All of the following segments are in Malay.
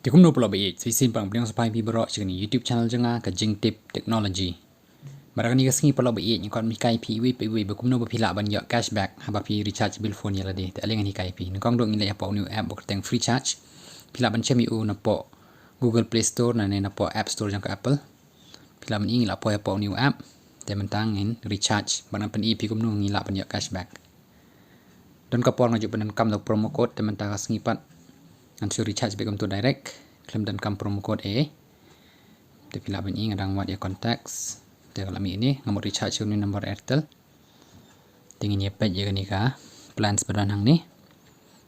Di kumno pula baik, saya simpang beriang sampai pi berok ni YouTube channel jenga ke jing tip technology. Barang ni kesengi pula baik ni kon mi kai pi wi bekumno bapila ban ya cashback haba pi recharge bill phone ya ladi. Tak aling ni kai pi. Ni kong dong ni apa new app bok teng free charge. Pila ban chemi u na po Google Play Store na po App Store jang ke Apple. Pila ban ingi la po new app. Te mentangin recharge ban pen pi kumno ngi la ban ya cashback. Don kapor ngajuk ban kam do promo code te mentang kesengi pat Ansu recharge begum tu direct klaim dan kam promo code A. Te pila ban ing adang wat ya contacts. Te kalau ini ngamuk recharge ni nombor Airtel. Tingin ye pet je ni ka plans badan hang ni.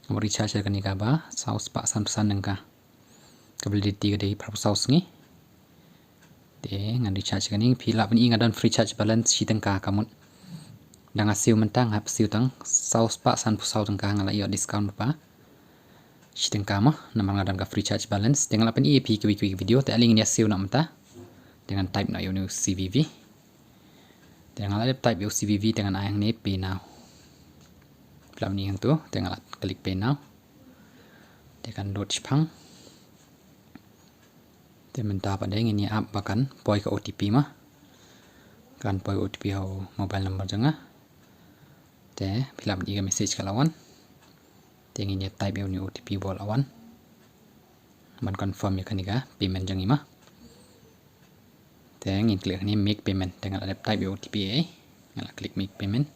Ngamuk recharge je ni ka ba saus pak san nang ka. Kabeliti ke dei prap saus ni. Te ngan recharge ni pila ban ing adan free charge balance si tengka kamut. Dang asiu mentang hap siu tang saus pak san pusau tengka ngala yo discount pa. Sistem kama nama ngadam ka free charge balance dengan lapan EP ke video tak aling ni asiu nak mentah dengan type nak yo CVV dengan ada type yo CVV dengan ayang ni pay now pelam ni yang tu dengan klik pay now tekan dot Jepang te mentah pada ini app bahkan poi ke OTP mah kan poi OTP hau mobile number janga te pelam ni message ke lawan ingin ya type yang OTP bol awan man confirm ya kanika payment jang ima te ingin klik ni make payment dengan ada type ya OTP ngala klik make payment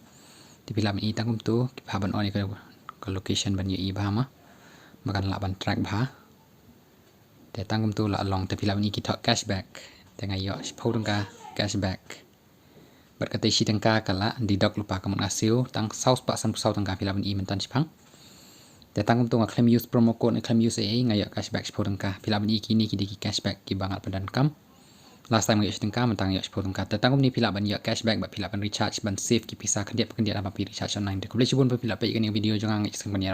di bilam ini tangkum tu haban on ke location ban i bahama makan la ban track bah te tangkum tu la long te bilam ini kita cashback dengan yo sepuluh ka cashback berkata si tengka kala didok lupa kamu asiu tang saus pak san pusau tengka bilam ini mentan Jepang. Datang untuk claim use promo code claim use ngayak cashback 10 tengkah. Pila ban kini kidi cashback ki bangal padan kam. Last time ngayak tengkah mentang ngayak 10 tengkah. Datang ni pila ban cashback ba pila ban recharge ban save ki pisah kendiap apa pi recharge online. Ku boleh cubun pila pe video jangan ngayak sengban ya